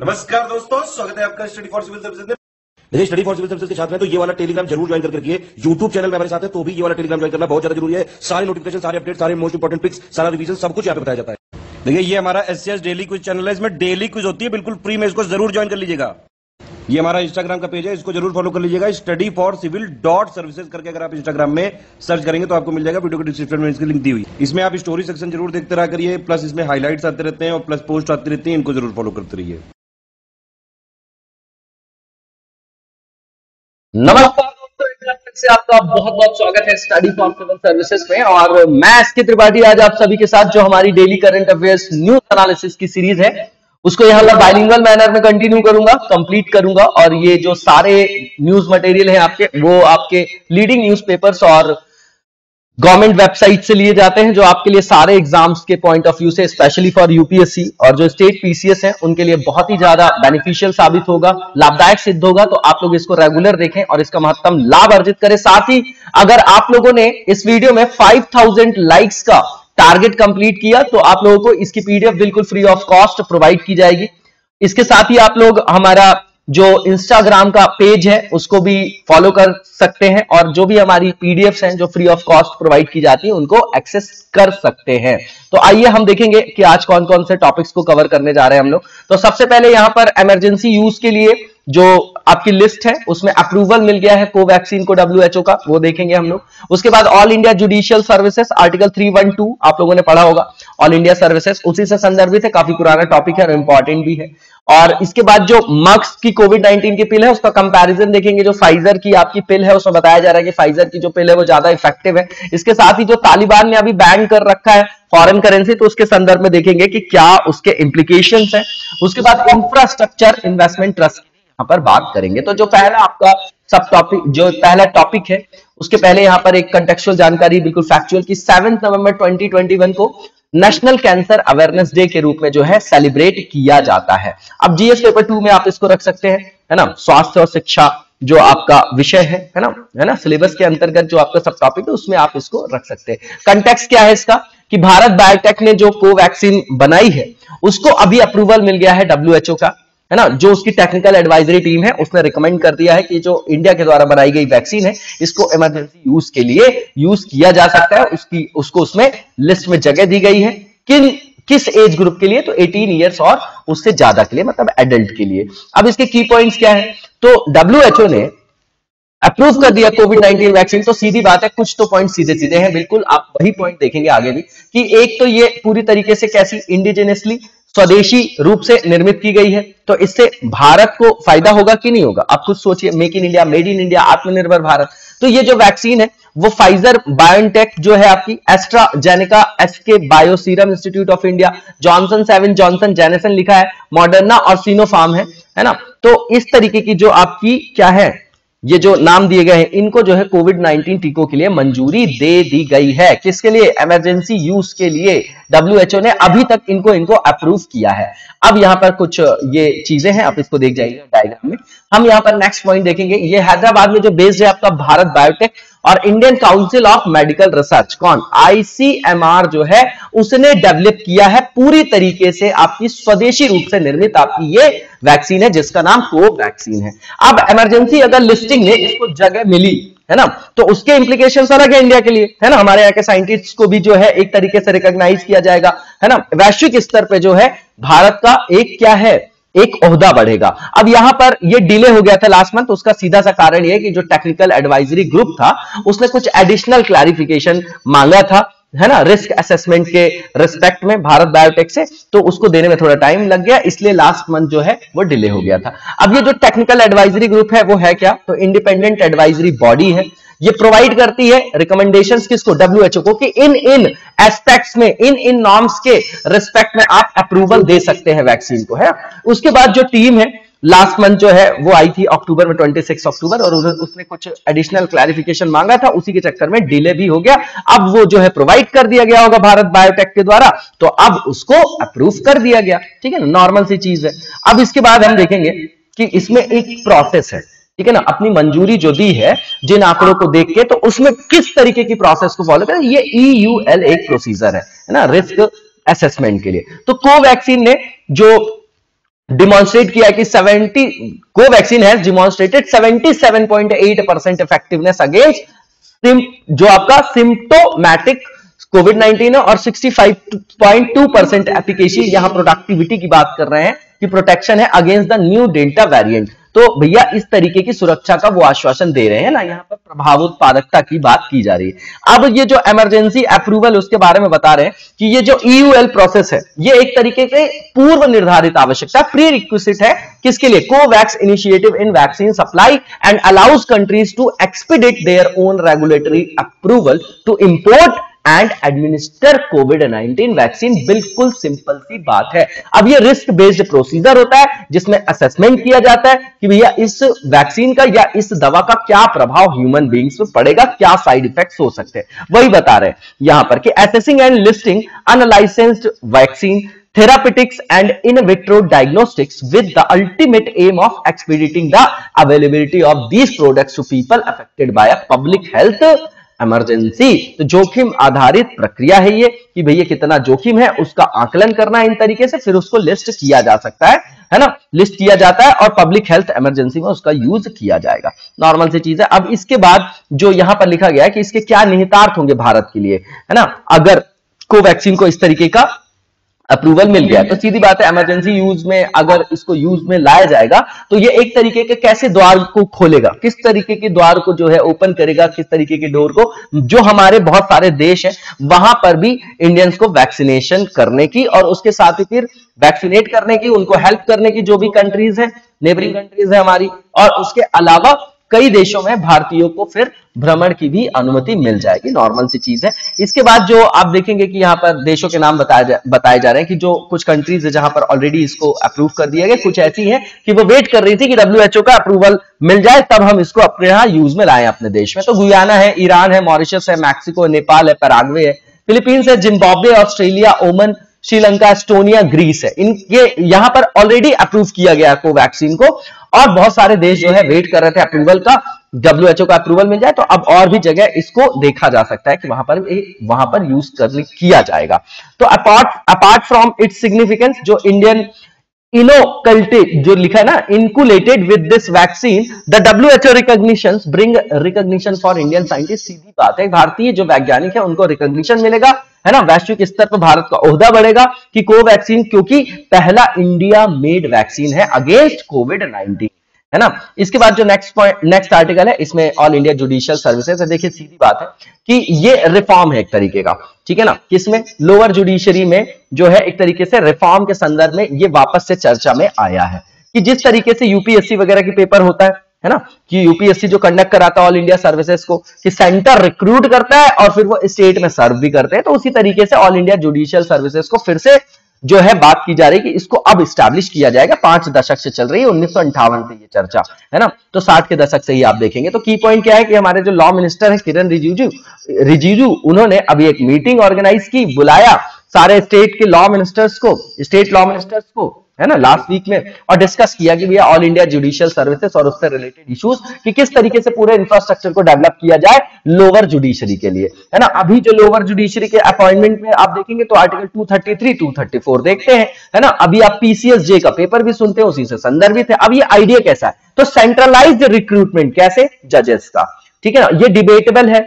नमस्कार दोस्तों, स्वागत है आपका स्टडी फॉर सिविल सर्विसेज में। देखिए, स्टडी फॉर सिविल सर्विसेज के साथ में तो ये वाला टेलीग्राम जरूर ज्वाइन करके रखिए। यूट्यूब चैनल में हमारे साथ है तो भी ये वाला टेलीग्राम ज्वाइन करना बहुत ज्यादा जरूरी है। सारे नोटिफिकेशन, सारे अपडेट, सारे मोस्ट इंपोर्टेंट पिक्स, सारा रिवीजन सब कुछ यहाँ पे बताया जाता है। देखिए, ये हमारा एससीएस डेली क्विज चैनल है, इसमें डेली क्विज होती है, बिल्कुल फ्री में, इसको जरूर ज्वाइन कर लीजिएगा। ये हमारा इंस्टाग्राम का पेज है, इसको जरूर फॉलो कर लीजिएगा। स्टडी फॉर सिविल .सर्विसेज करके अगर आप इंस्टाग्राम में सर्च करेंगे तो आपको मिल जाएगा। वीडियो के डिस्क्रिप्शन में इसकी लिंक दी हुई। इसमें आप स्टोरी सेक्शन जरूर देखते रहा करिए, प्लस इसमें हाईलाइट्स आते रहते हैं और प्लस पोस्ट आती रहती है, इनको जरूर फॉलो करते रहिए। नमस्कार दोस्तों, एक बार फिर से आपका बहुत बहुत स्वागत है स्टडी फॉर सिविल सर्विसेज में। और मैं एसके त्रिपाठी आज आप सभी के साथ जो हमारी daily current affairs news analysis की सीरीज है उसको यहाँ पर बाइलिंगुअल मैनर में कंटिन्यू करूंगा, कंप्लीट करूंगा। और ये जो सारे न्यूज मटेरियल हैं आपके, वो आपके लीडिंग न्यूज़पेपर्स और गवर्नमेंट वेबसाइट से लिए जाते हैं, जो आपके लिए सारे एग्जाम्स के पॉइंट ऑफ व्यू से, स्पेशली फॉर यूपीएससी और जो स्टेट पीसीएस है उनके लिए बहुत ही ज्यादा बेनिफिशियल साबित होगा, लाभदायक सिद्ध होगा। तो आप लोग इसको रेगुलर देखें और इसका महत्तम लाभ अर्जित करें। साथ ही अगर आप लोगों ने इस वीडियो में 5000 लाइक्स का टारगेट कंप्लीट किया तो आप लोगों को इसकी पीडीएफ बिल्कुल फ्री ऑफ कॉस्ट प्रोवाइड की जाएगी। इसके साथ ही आप लोग हमारा जो इंस्टाग्राम का पेज है उसको भी फॉलो कर सकते हैं और जो भी हमारी पीडीएफ्स हैं जो फ्री ऑफ कॉस्ट प्रोवाइड की जाती है उनको एक्सेस कर सकते हैं। तो आइए हम देखेंगे कि आज कौन कौन से टॉपिक्स को कवर करने जा रहे हैं हम लोग। तो सबसे पहले यहां पर इमरजेंसी यूज के लिए जो आपकी लिस्ट है उसमें अप्रूवल मिल गया है कोवैक्सीन को WHO का, वो देखेंगे हम लोग। उसके बाद all India judicial services article 312 आप लोगों ने पढ़ा होगा, ऑल इंडिया सर्विसेज उसी से संदर्भित है, काफी पुराना टॉपिक है और इंपॉर्टेंट भी है। और इसके बाद जो मर्क्स की कोविड-19 की पिल है उसका कंपैरिजन देखेंगे। जो फाइजर की आपकी पिल है उसमें बताया जा रहा है कि फाइजर की जो पिल है वो ज्यादा इफेक्टिव है। इसके साथ ही जो तालिबान ने अभी बैन कर रखा है फॉरेन करेंसी, तो उसके संदर्भ में देखेंगे कि क्या उसके इंप्लीकेशंस हैं। उसके बाद इंफ्रास्ट्रक्चर इन्वेस्टमेंट ट्रस्ट यहाँ पर बात करेंगे। तो जो पहला आपका सब टॉपिक, जो पहला टॉपिक है उसके पहले यहाँ पर एक कंटेक्चुअल जानकारी बिल्कुल फैक्चुअल की 7 नवंबर 2021 को नेशनल कैंसर अवेयरनेस डे के रूप में जो है सेलिब्रेट किया जाता है। अब जीएस पेपर 2 में आप इसको रख सकते हैं, है ना। स्वास्थ्य और शिक्षा जो आपका विषय है ना, सिलेबस के अंतर्गत जो आपका सब टॉपिक है उसमें आप इसको रख सकते हैं। कंटेक्स्ट क्या है इसका कि भारत बायोटेक ने जो कोवैक्सीन बनाई है उसको अभी अप्रूवल मिल गया है WHO का, है ना। जो उसकी टेक्निकल एडवाइजरी टीम है उसने रिकमेंड कर दिया है कि जो इंडिया के द्वारा बनाई गई वैक्सीन है इसको इमरजेंसी यूज के लिए यूज किया जा सकता है। उसको उसमें लिस्ट में जगह दी गई है। किस एज ग्रुप के लिए, तो 18 ईयर्स और उससे ज्यादा के लिए, मतलब एडल्ट के लिए। अब इसके की पॉइंट्स क्या है, तो WHO ने अप्रूव कर दिया कोविड-19 वैक्सीन। तो सीधी बात है, कुछ तो पॉइंट सीधे सीधे हैं, बिल्कुल आप वही पॉइंट देखेंगे आगे भी कि एक तो ये पूरी तरीके से कैसी इंडिजिनियसली स्वदेशी रूप से निर्मित की गई है, तो इससे भारत को फायदा होगा कि नहीं होगा। आप खुद सोचिए, make in India, made in India, आत्मनिर्भर भारत। तो ये जो वैक्सीन है वो फाइजर बायोटेक जो है आपकी, AstraZeneca, SK bio institute of India, Johnson Janssen लिखा है, मॉडर्ना और सिनोफार्म है ना। तो इस तरीके की जो आपकी क्या है, ये जो नाम दिए गए हैं इनको जो है कोविड-19 टीकों के लिए मंजूरी दे दी गई है। किसके लिए, इमरजेंसी यूज के लिए WHO ने अभी तक इनको अप्रूव किया है। अब यहां पर कुछ ये चीजें हैं, आप इसको देख जाइए डायग्राम में। हम यहां पर नेक्स्ट पॉइंट देखेंगे, ये हैदराबाद में जो बेस्ड है आपका भारत बायोटेक और Indian council of medical research, कौन, ICMR जो है उसने डेवलप किया है पूरी तरीके से आपकी स्वदेशी रूप से निर्मित आपकी ये वैक्सीन है जिसका नाम कोवैक्सीन है। अब इमरजेंसी अगर लिस्टिंग में इसको जगह मिली, है ना, तो उसके इंप्लीकेशंस अलग है इंडिया के लिए, है ना। हमारे यहाँ के साइंटिस्ट को भी जो है एक तरीके से रिकॉग्नाइज किया जाएगा, है ना। वैश्विक स्तर पे जो है भारत का एक क्या है, एक ओहदा बढ़ेगा। अब यहां पर ये डिले हो गया था लास्ट मंथ, उसका सीधा सा कारण यह कि जो टेक्निकल एडवाइजरी ग्रुप था उसने कुछ एडिशनल क्लैरिफिकेशन मांगा था, है ना, रिस्क असेसमेंट के रिस्पेक्ट में भारत बायोटेक से, तो उसको देने में थोड़ा टाइम लग गया, इसलिए लास्ट मंथ जो है वो डिले हो गया था। अब ये जो टेक्निकल एडवाइजरी ग्रुप है वो है क्या, तो इंडिपेंडेंट एडवाइजरी बॉडी है। ये प्रोवाइड करती है रिकमेंडेशंस किसको, WHO को, कि इन एस्पेक्ट्स में, इन नॉर्म्स के रिस्पेक्ट में आप अप्रूवल दे सकते हैं वैक्सीन को, है। उसके बाद जो टीम है लास्ट मंथ जो है वो आई थी अक्टूबर में, 26 अक्टूबर, और उसने कुछ एडिशनल क्लैरिफिकेशन मांगा था, उसी के चक्कर में डिले भी हो गया। अब वो जो है प्रोवाइड कर दिया गया होगा भारत बायोटेक के द्वारा, तो अब उसको अप्रूव कर दिया गया, ठीक है ना, नॉर्मल सी चीज है। अब इसके बाद हम देखेंगे कि इसमें एक प्रोसेस है, ठीक है ना, अपनी मंजूरी जो दी है जिन आंकड़ों को देख के, तो उसमें किस तरीके की प्रोसेस को फॉलो करें, ये EUL एक प्रोसीजर है ना, रिस्क असेसमेंट के लिए। तो कोवैक्सीन ने जो डिमॉन्स्ट्रेट किया कि Covaxin has demonstrated 77.8% effectiveness against जो आपका सिम्प्टोमैटिक कोविड-19 है, और 65.2% एफिकेसी, यहां प्रोडक्टिविटी की बात कर रहे हैं कि प्रोटेक्शन है against the new delta variant. तो भैया इस तरीके की सुरक्षा का वो आश्वासन दे रहे हैं ना, यहां पर प्रभाव उत्पादकता की बात की जा रही है। अब ये जो इमरजेंसी अप्रूवल उसके बारे में बता रहे हैं कि ये जो EUL प्रोसेस है, ये एक तरीके से पूर्व निर्धारित आवश्यकता, प्री रिक्विजिट है किसके लिए? COVAX initiative in vaccine supply and allows countries to expedite their own regulatory approval to import and administer कोविड-19 वैक्सीन। बिल्कुल सिंपल सी बात है। अब ये रिस्क बेस्ड प्रोसीजर होता है जिसमें असेसमेंट किया जाता है कि भैया इस वैक्सीन का या इस दवा का क्या प्रभाव ह्यूमन बींग्स पे पड़ेगा, क्या साइड इफेक्ट्स हो सकते हैं। वही बता रहे हैं यहां पर कि assessing and listing unlicensed vaccine therapeutics and in vitro diagnostics with the ultimate aim of expediting the availability of these products to people affected by a public health emergency. तो जोखिम आधारित प्रक्रिया है ये कि भैया कितना जोखिम है उसका आकलन करना इन तरीके से, फिर उसको लिस्ट किया जा सकता है ना, लिस्ट किया जाता है और पब्लिक हेल्थ इमरजेंसी में उसका यूज किया जाएगा। नॉर्मल सी चीज है। अब इसके बाद जो यहां पर लिखा गया है कि इसके क्या निहितार्थ होंगे भारत के लिए, है ना, अगर कोवैक्सीन को इस तरीके का अप्रूवल मिल गया, तो सीधी बात है इमरजेंसी यूज में अगर इसको यूज में लाया जाएगा तो ये एक तरीके के कैसे द्वार को खोलेगा, किस तरीके के द्वार को जो है ओपन करेगा, किस तरीके के डोर को, जो हमारे बहुत सारे देश हैं वहां पर भी इंडियंस को वैक्सीनेशन करने की और उसके साथ ही फिर वैक्सीनेट करने की, उनको हेल्प करने की, जो भी कंट्रीज है, नेबरिंग कंट्रीज है हमारी, और उसके अलावा कई देशों में भारतीयों को फिर भ्रमण की भी अनुमति मिल जाएगी। नॉर्मल सी चीज है। इसके बाद जो आप देखेंगे कि यहाँ पर देशों के नाम बताए जा रहे हैं कि जो कुछ कंट्रीज है जहां पर ऑलरेडी इसको अप्रूव कर दिया गया, कुछ ऐसी हैं कि वो वेट कर रही थी कि WHO का अप्रूवल मिल जाए तब हम इसको अपने यहाँ यूज में लाएं अपने देश में। तो गुयाना है, ईरान है, मॉरिशस है, मैक्सिको, नेपाल है, पैराग्वे है, फिलीपींस है, जिम्बाब्वे, ऑस्ट्रेलिया, ओमन, श्रीलंका, एस्टोनिया, ग्रीस है। इनके यहां पर ऑलरेडी अप्रूव किया गया कोवैक्सीन को, और बहुत सारे देश जो है वेट कर रहे थे अप्रूवल का, WHO का अप्रूवल मिल जाए तो अब और भी जगह इसको देखा जा सकता है कि वहां पर यूज किया जाएगा। तो अपार्ट फ्रॉम इट्स सिग्निफिकेंस, जो इंडियन इनोकल्टेड जो लिखा है ना, inoculated with this vaccine the WHO recognition bring recognition for Indian scientist. सीधी बात है, भारतीय जो वैज्ञानिक है उनको रिकॉग्निशन मिलेगा, है ना, वैश्विक स्तर पर भारत का ओहदा बढ़ेगा कि कोवैक्सीन क्योंकि पहला इंडिया मेड वैक्सीन है अगेंस्ट कोविड-19, है ना। इसके बाद जो नेक्स्ट आर्टिकल है इसमें ऑल इंडिया जुडिशियल सर्विसेज है। देखिए सीधी बात है कि ये रिफॉर्म है एक तरीके का, ठीक है ना, किसमें? लोअर जुडिशरी में जो है एक तरीके से रिफॉर्म के संदर्भ में ये वापस से चर्चा में आया है कि जिस तरीके से यूपीएससी वगैरह की पेपर होता है ना, कि यूपीएससी जो कंडक्ट कराता है ऑल इंडिया सर्विसेज को, कि सेंटर रिक्रूट करता है और फिर वो स्टेट में सर्व भी करते हैं, तो उसी तरीके से ऑल इंडिया जुडिशियल सर्विसेज को फिर से जो है बात की जा रही है कि इसको अब स्टैब्लिश किया जाएगा। 5 दशक से चल रही है, 1958 से ये चर्चा, है ना, तो 60 के दशक से ही आप देखेंगे। तो की पॉइंट क्या है कि हमारे जो लॉ मिनिस्टर है किरण रिजिजू उन्होंने अभी एक मीटिंग ऑर्गेनाइज की, बुलाया सारे स्टेट के लॉ मिनिस्टर्स को, है ना, लास्ट वीक में, और डिस्कस किया कि भैया ऑल इंडिया जुडिशियल सर्विसेज और उससे रिलेटेड इश्यूज कि किस तरीके से पूरे इंफ्रास्ट्रक्चर को डेवलप किया जाए लोअर जुडिशरी के लिए, है ना। अभी जो लोअर जुडिशरी के अपॉइंटमेंट में आप देखेंगे तो आर्टिकल 233, 234 देखते हैं, है ना। अभी आप PCSJ का पेपर भी सुनते हैं, उसी से संदर्भित है। अब ये आइडिया कैसा है? तो सेंट्रलाइज्ड रिक्रूटमेंट कैसे? जजेस का, ठीक है ना, ये डिबेटेबल है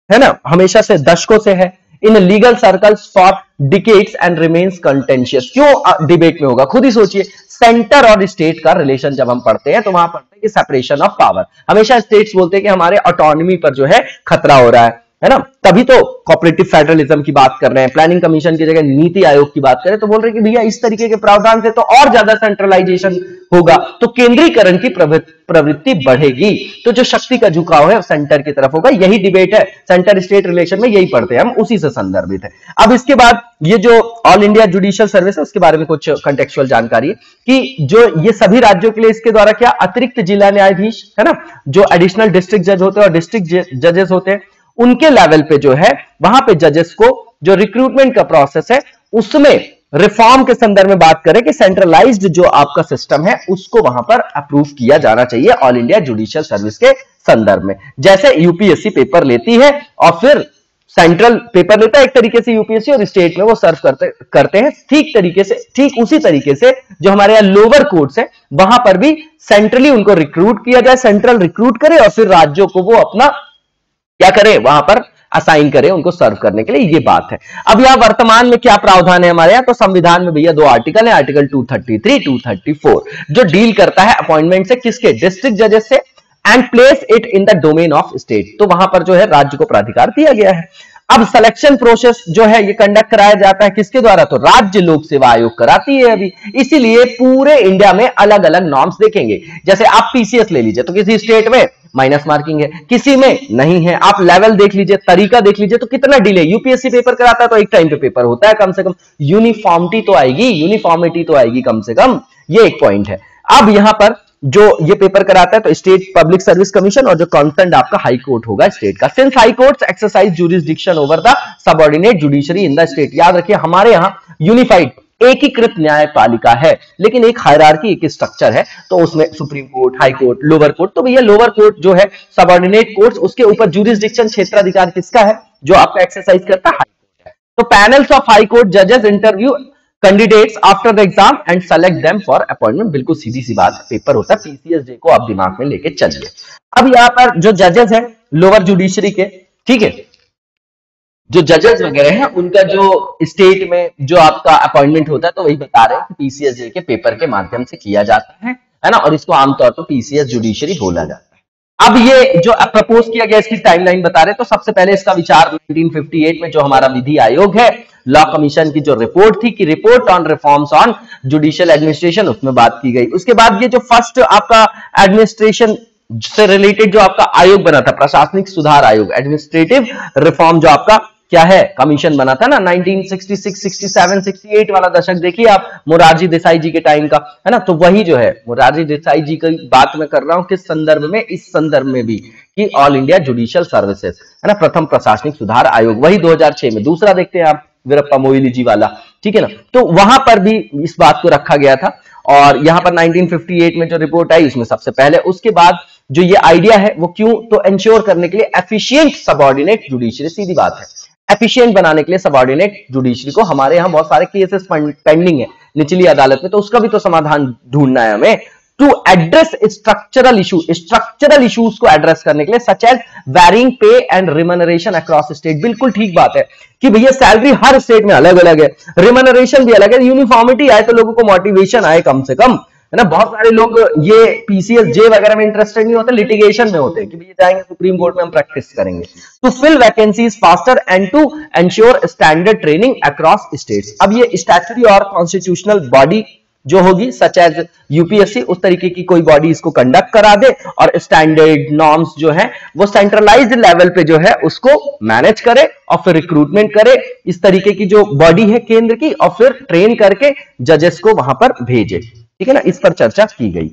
ना, हमेशा से दशकों से है in legal circles for decades and remains contentious. क्यों डिबेट में होगा? खुद ही सोचिए, सेंटर और स्टेट का रिलेशन जब हम पढ़ते हैं तो वहां पढ़ते हैं कि सेपरेशन ऑफ पावर। हमेशा स्टेट्स बोलते हैं कि हमारे ऑटोनॉमी पर जो है खतरा हो रहा है ना, तभी तो कोऑपरेटिव फेडरलिज्म की बात कर रहे हैं। प्लानिंग कमीशन की जगह नीति आयोग की बात करें तो बोल रहे हैं कि भैया इस तरीके के प्रावधान से तो और ज्यादा सेंट्रलाइजेशन होगा, तो केंद्रीकरण की प्रवृत्ति बढ़ेगी, तो जो शक्ति का झुकाव है सेंटर की तरफ होगा। यही डिबेट है, सेंटर स्टेट रिलेशन में यही पढ़ते हैं हम, उसी से संदर्भित है। अब इसके बाद ये जो ऑल इंडिया जुडिशियल सर्विस है उसके बारे में कुछ कंटेक्चुअल जानकारी है कि जो ये सभी राज्यों के लिए इसके द्वारा क्या अतिरिक्त जिला न्यायाधीश, है ना, जो एडिशनल डिस्ट्रिक्ट जज होते हैं और डिस्ट्रिक्ट जजेस होते हैं, उनके लेवल पे जो है वहां पे जजेस को जो रिक्रूटमेंट का प्रोसेस है उसमें रिफॉर्म के संदर्भ में बात करें कि सेंट्रलाइज्ड जो आपका सिस्टम है उसको वहां पर अप्रूव किया जाना चाहिए ऑल इंडिया जुडिशियल सर्विस के संदर्भ में। जैसे यूपीएससी पेपर लेती है और फिर सेंट्रल पेपर लेता है एक तरीके से यूपीएससी और स्टेट में वो सर्व करते हैं, ठीक उसी तरीके से जो हमारे यहाँ लोअर कोर्ट्स है वहां पर भी सेंट्रली उनको रिक्रूट किया जाए, सेंट्रल रिक्रूट करे और फिर राज्यों को वो अपना क्या करे, वहां पर असाइन करे उनको सर्व करने के लिए। ये बात है। अब यहां वर्तमान में क्या प्रावधान है हमारे यहाँ, तो संविधान में भैया 2 आर्टिकल है, आर्टिकल 233, 234, जो डील करता है अपॉइंटमेंट से, किसके, डिस्ट्रिक्ट जजेस से, and place it in the domain of state. तो वहां पर जो है राज्य को प्राधिकार दिया गया है। अब सिलेक्शन प्रोसेस जो है ये कंडक्ट कराया जाता है किसके द्वारा, तो राज्य लोक सेवा आयोग कराती है अभी। इसीलिए पूरे इंडिया में अलग अलग नॉर्म्स देखेंगे। जैसे आप पीसीएस ले लीजिए तो किसी स्टेट में माइनस मार्किंग है, किसी में नहीं है। आप लेवल देख लीजिए, तरीका देख लीजिए, तो कितना डिले। यूपीएससी पेपर कराता है तो एक टाइम पे पेपर होता है, कम से कम यूनिफॉर्मिटी तो आएगी, यूनिफॉर्मिटी तो आएगी कम से कम। ये एक पॉइंट है। अब यहां पर जो ये पेपर कराता है तो स्टेट पब्लिक सर्विस कमीशन, और जो कंसर्न आपका हाई कोर्ट होगा स्टेट का। Since high courts exercise jurisdiction over the subordinate judiciary in the state. याद रखिए हमारे यहां यूनिफाइड एकीकृत न्यायपालिका है, लेकिन एक हायरार्की, एक स्ट्रक्चर है। तो उसमें supreme court, high court, lower court. तो भैया लोअर कोर्ट जो है सबऑर्डिनेट कोर्ट्स, उसके ऊपर ज्यूरिसडिक्शन, क्षेत्राधिकार किसका है, जो आपका एक्सरसाइज करता है हाई कोर्ट है। तो पैनल्स ऑफ हाई कोर्ट जजेस interview candidates after the exam and select them for appointment. बिल्कुल सीधी सी बात, पेपर होता है, पीसीएसजे को आप दिमाग में लेके चलिए। अब यहाँ पर जो जजेस हैं लोअर जुडिशरी के, ठीक है, जो जजेस वगैरह हैं उनका जो स्टेट में जो आपका अपॉइंटमेंट होता है, तो वही बता रहे हैं कि पीसीएसजे के पेपर के माध्यम से किया जाता है ना, और इसको आमतौर पर पीसीएस जुडिशरी बोला जाता है। अब ये जो प्रपोज किया गया इसकी टाइमलाइन बता रहे, तो सबसे पहले इसका विचार 1958 में जो हमारा विधि आयोग है, लॉ कमीशन की जो रिपोर्ट थी कि report on reforms on judicial administration, उसमें बात की गई। उसके बाद ये जो फर्स्ट आपका एडमिनिस्ट्रेशन से रिलेटेड जो आपका आयोग बना था, प्रशासनिक सुधार आयोग, एडमिनिस्ट्रेटिव रिफॉर्म जो आपका क्या है कमीशन बना था ना, 1966, 67, 68 वाला दशक देखिए आप, मोरारजी देसाई जी के टाइम का है ना। तो वही जो है मोरारजी देसाई जी की बात मैं कर रहा हूं किस संदर्भ में, इस संदर्भ में भी कि ऑल इंडिया जुडिशियल सर्विसेज है ना, प्रथम प्रशासनिक सुधार आयोग, वही 2006 में। दूसरा देखते हैं आप, वीरप्पा मोइली जी वाला, ठीक है ना। तो वहां पर भी इस बात को रखा गया था, और यहां पर 1958 में जो रिपोर्ट आई उसमें सबसे पहले, उसके बाद जो ये आइडिया है वो क्यों, तो एंश्योर करने के लिए एफिशिएंट सबऑर्डिनेट जुडिशरी, सीधी बात है, एफिशिएंट बनाने के लिए सबऑर्डिनेट जुडिशरी को। हमारे यहाँ बहुत सारे केसेस पेंडिंग है निचली अदालत में, तो उसका भी तो समाधान ढूंढना है हमें। टू एड्रेस स्ट्रक्चरल इश्यूज को एड्रेस करने के लिए, सच एज वैरिंग पे एंड रिमनरेशन अक्रॉस स्टेट। बिल्कुल ठीक बात है कि भैया सैलरी हर स्टेट में अलग अलग है, रिमनरेशन भी अलग है, यूनिफॉर्मिटी आए तो लोगों को मोटिवेशन आए कम से कम, है ना। बहुत सारे लोग ये पीसीएस जे वगैरह में इंटरेस्टेड नहीं होते, लिटिगेशन में होते हैं कि भैया जाएंगे सुप्रीम कोर्ट में हम प्रैक्टिस करेंगे। To fill vacancies faster and to ensure standard training across states. अब ये स्टैट्यूटरी और कॉन्स्टिट्यूशनल बॉडी जो होगी सच एज यूपीएससी, उस तरीके की कोई बॉडी इसको कंडक्ट करा दे, और स्टैंडर्ड नॉर्म्स जो है वो सेंट्रलाइज्ड लेवल पे जो है उसको मैनेज करे और फिर रिक्रूटमेंट करे। इस तरीके की जो बॉडी है केंद्र की, और फिर ट्रेन करके जजेस को वहां पर भेजे, ठीक है ना। इस पर चर्चा की गई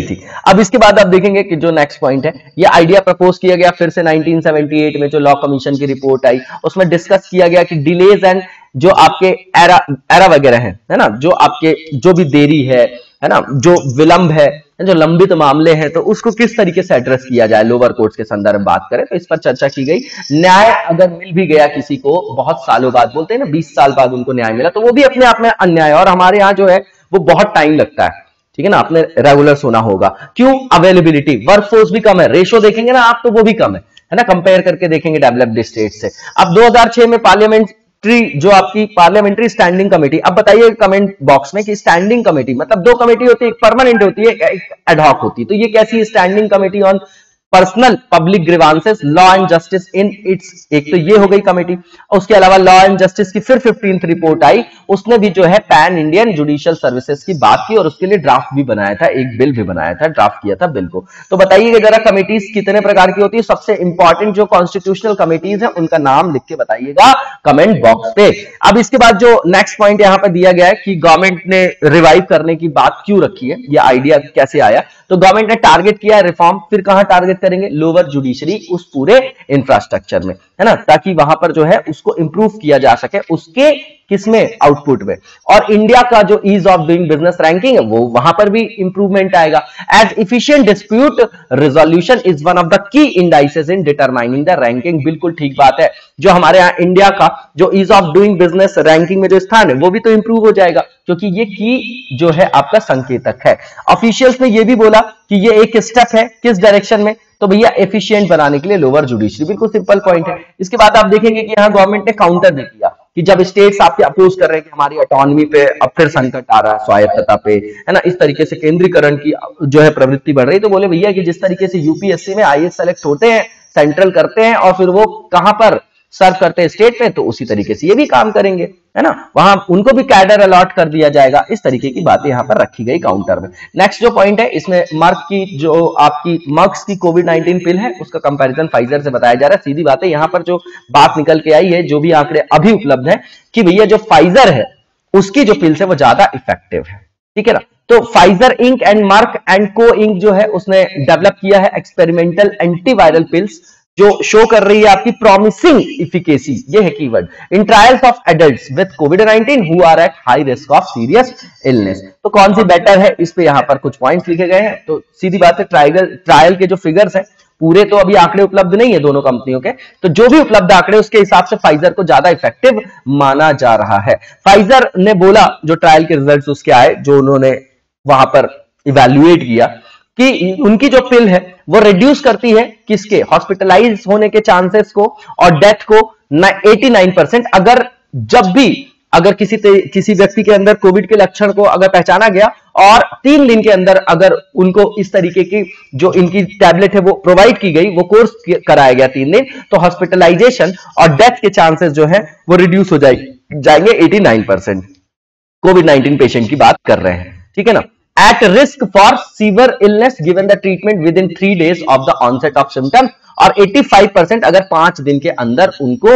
थी। अब इसके बाद आप देखेंगे कि जो नेक्स्ट पॉइंट है, ये आइडिया प्रपोज किया गया फिर से 1978 में जो लॉ कमीशन की रिपोर्ट आई, उसमें डिस्कस किया गया कि डिलेज एंड जो आपके एरा वगैरह है ना, जो आपके जो भी देरी है ना, जो विलंब है, जो लंबित मामले हैं, तो उसको किस तरीके से एड्रेस किया जाए लोअर कोर्ट्स के संदर्भ में बात करें, तो इस पर चर्चा की गई। न्याय अगर मिल भी गया किसी को बहुत सालों बाद, बोलते हैं ना 20 साल बाद उनको न्याय मिला, तो वो भी अपने आप में अन्याय है। और हमारे यहाँ जो है वो बहुत टाइम लगता है, ठीक है ना। आपने रेगुलर सुना होगा, क्यों, अवेलेबिलिटी, वर्कफोर्स भी कम है, रेशो देखेंगे ना आप तो वो भी कम है ना, कंपेयर करके देखेंगे डेवलप्ड स्टेट से। अब 2006 में पार्लियामेंट्री जो आपकी पार्लियामेंट्री स्टैंडिंग कमेटी, अब बताइए कमेंट बॉक्स में कि स्टैंडिंग कमेटी मतलब 2 कमेटी होती है, एक परमानेंट होती है, एक एडहॉक होती है। तो ये कैसी standing committee on personnel public grievances law and justice in its, एक तो ये हो गई कमेटी। उसके अलावा लॉ एंड जस्टिस की फिर 15th रिपोर्ट आई, उसने भी जो है पैन इंडियन जुडिशियल सर्विसेज की बात की, और उसके लिए ड्राफ्ट भी बनाया था, एक बिल भी बनाया था, ड्राफ्ट किया था बिल को। तो बताइएगा जरा कमेटीज कितने प्रकार की होती है, सबसे इंपॉर्टेंट जो कॉन्स्टिट्यूशनल कमेटीज है उनका नाम लिख के बताइएगा कमेंट बॉक्स पे। अब इसके बाद जो नेक्स्ट पॉइंट यहां पर दिया गया है कि गवर्नमेंट ने रिवाइव करने की बात क्यों रखी है, ये आइडिया कैसे आया, तो गवर्नमेंट ने टारगेट किया है रिफॉर्म, फिर कहां टारगेट करेंगे, लोअर जुडिशरी, उस पूरे इंफ्रास्ट्रक्चर में, है ना, ताकि वहां पर जो है उसको इंप्रूव किया जा सके, उसके किसमें, आउटपुट में। और इंडिया का जो ease of doing business ranking है वो वहां पर भी इंप्रूवमेंट आएगा। As efficient dispute resolution is one of the key indices in determining the ranking. बिल्कुल ठीक बात है, जो हमारे यहाँ इंडिया का जो ease of doing business ranking में जो स्थान है वो भी तो इंप्रूव हो जाएगा, क्योंकि ये की जो है आपका संकेतक है। ऑफिशियल्स ने ये भी बोला कि ये एक स्टेप है किस डायरेक्शन में, तो भैया एफिशिएंट बनाने के लिए लोअर जुडिशरी। बिल्कुल सिंपल पॉइंट है। इसके बाद आप देखेंगे कि यहाँ गवर्नमेंट ने काउंटर भी किया कि जब स्टेट्स आपके अपोज कर रहे हैं कि हमारी ऑटोनॉमी पे अब फिर संकट आ रहा है, स्वायत्तता पे, है ना, इस तरीके से केंद्रीकरण की जो है प्रवृत्ति बढ़ रही है, तो बोले भैया कि जिस तरीके से यूपीएससी में आईएएस सेलेक्ट होते हैं, सेंट्रल करते हैं और फिर वो कहां पर सर्व करते हैं, स्टेट में, तो उसी तरीके से ये भी काम करेंगे, है ना, वहां उनको भी कैडर अलॉट कर दिया जाएगा। इस तरीके की बातें यहां पर रखी गई काउंटर में। नेक्स्ट जो पॉइंट है इसमें मर्क की जो आपकी मर्क्स की कोविड-19 पिल है उसका कंपैरिजन फाइजर से बताया जा रहा है। सीधी बात है, यहां पर जो बात निकल के आई है, जो भी आंकड़े अभी उपलब्ध है, कि भैया जो फाइजर है उसकी जो पिल्स है वो ज्यादा इफेक्टिव है, ठीक है ना। तो Pfizer Inc and Merck and co Inc जो है उसने डेवलप किया है एक्सपेरिमेंटल एंटीवायरल पिल्स जो शो कर रही है आपकी प्रॉमिसिंग इफिकेसी, ये है keyword, in trials of adults with कोविड-19 who are at high risk of serious illness. तो कौन सी बेटर है, इस पे यहां पर कुछ पॉइंट्स लिखे गए हैं। तो सीधी बात है, ट्रायल के जो फिगर्स हैं, पूरे तो अभी आंकड़े उपलब्ध नहीं है दोनों कंपनियों के, तो जो भी उपलब्ध आंकड़े उसके हिसाब से फाइजर को ज्यादा इफेक्टिव माना जा रहा है। फाइजर ने बोला, जो ट्रायल के रिजल्ट्स उसके आए, जो उन्होंने वहां पर इवैल्यूएट किया, कि उनकी जो पिल है वो रिड्यूस करती है किसके, हॉस्पिटलाइज होने के चांसेस को और डेथ को 89%। अगर किसी व्यक्ति के अंदर कोविड के लक्षण को अगर पहचाना गया और 3 दिन के अंदर अगर उनको इस तरीके की जो इनकी टैबलेट है वो प्रोवाइड की गई, वो कोर्स कराया गया 3 दिन, तो हॉस्पिटलाइजेशन और डेथ के चांसेस जो है वो रिड्यूस हो जाएंगे 89%। कोविड-19 पेशेंट की बात कर रहे हैं, ठीक है ना। At risk for severe illness given the treatment within 3 days of the onset of symptoms, और 85% अगर 5 दिन के अंदर उनको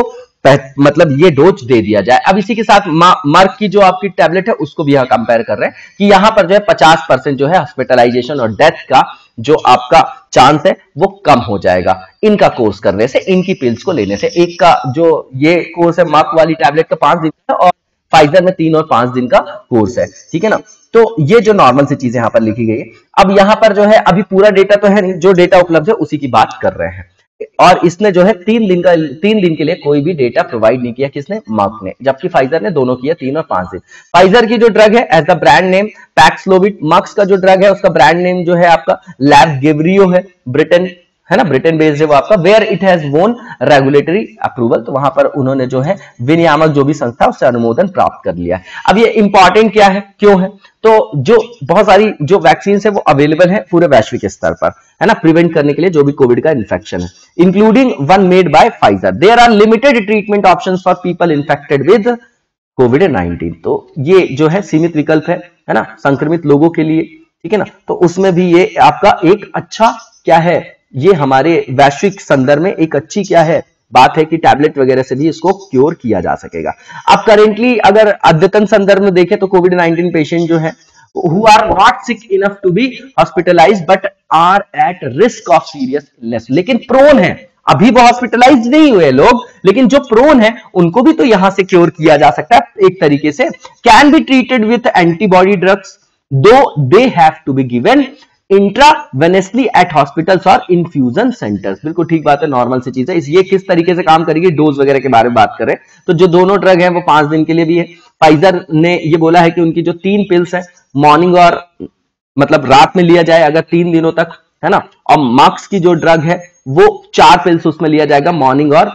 मतलब ये डोज दे दिया जाए। अब इसी के साथ मर्क की जो आपकी टैबलेट है उसको भी यहां कंपेयर कर रहे हैं कि यहां पर जो है 50% जो है हॉस्पिटलाइजेशन और डेथ का जो आपका चांस है वो कम हो जाएगा इनका कोर्स करने से, इनकी पिल्स को लेने से। एक का जो ये कोर्स है मर्क वाली टैबलेट का 5 दिन का और फाइजर में 3 और 5 दिन का कोर्स है, ठीक है ना। तो ये जो नॉर्मल सी चीजें यहां पर लिखी गई है। अब यहां पर जो है अभी पूरा डेटा तो है नहीं, जो डेटा उपलब्ध है उसी की बात कर रहे हैं। और इसने जो है 3 दिन के लिए कोई भी डेटा प्रोवाइड नहीं किया, किसने, मर्क ने, जबकि फाइजर ने दोनों किया 3 और 5 दिन। फाइजर की जो ड्रग है as the brand name Paxlovid, Merck का जो ड्रग है उसका ब्रांड नेम जो है आपका लैबगेवरियो है, ब्रिटेन, है ना, ब्रिटेन बेस्ड है वो आपका, where it has won regulatory approval, तो वहां पर उन्होंने जो है विनियामक जो भी संस्था उससे अनुमोदन प्राप्त कर लिया है। अब ये इंपॉर्टेंट क्या है, क्यों है, तो जो बहुत सारी जो वैक्सीन है वो अवेलेबल है पूरे वैश्विक स्तर पर, है ना, प्रिवेंट करने के लिए जो भी कोविड का इन्फेक्शन है, including one made by Pfizer. There are limited treatment options for people infected with कोविड-19। तो ये जो है सीमित विकल्प है ना, संक्रमित लोगों के लिए, ठीक है ना। तो उसमें भी ये आपका एक अच्छा क्या है, ये हमारे वैश्विक संदर्भ में एक अच्छी क्या है बात है कि टैबलेट वगैरह से भी इसको क्योर किया जा सकेगा। अब करेंटली अगर अद्यतन संदर्भ में देखें तो कोविड-19 पेशेंट जो है who are not sick enough to be hospitalized but are at risk of serious illness, लेकिन प्रोन है, अभी वो हॉस्पिटलाइज नहीं हुए लोग, लेकिन जो प्रोन है उनको भी तो यहां से क्योर किया जा सकता है एक तरीके से। Can be treated with antibody drugs though they have to be given intravenously at hospitals और इन्फ्यूजन सेंटर्स। बिल्कुल ठीक बात है, नॉर्मल सी चीज है। ये किस तरीके से काम करेगी, डोज वगैरह के बारे में बात करें तो जो दोनों ड्रग है वो 5 दिन के लिए भी है। फाइजर ने ये बोला है कि उनकी जो 3 पिल्स है मॉर्निंग और मतलब रात में लिया जाए अगर 3 दिनों तक, है ना, और मर्क की जो ड्रग है वो 4 पिल्स उसमें लिया जाएगा मॉर्निंग और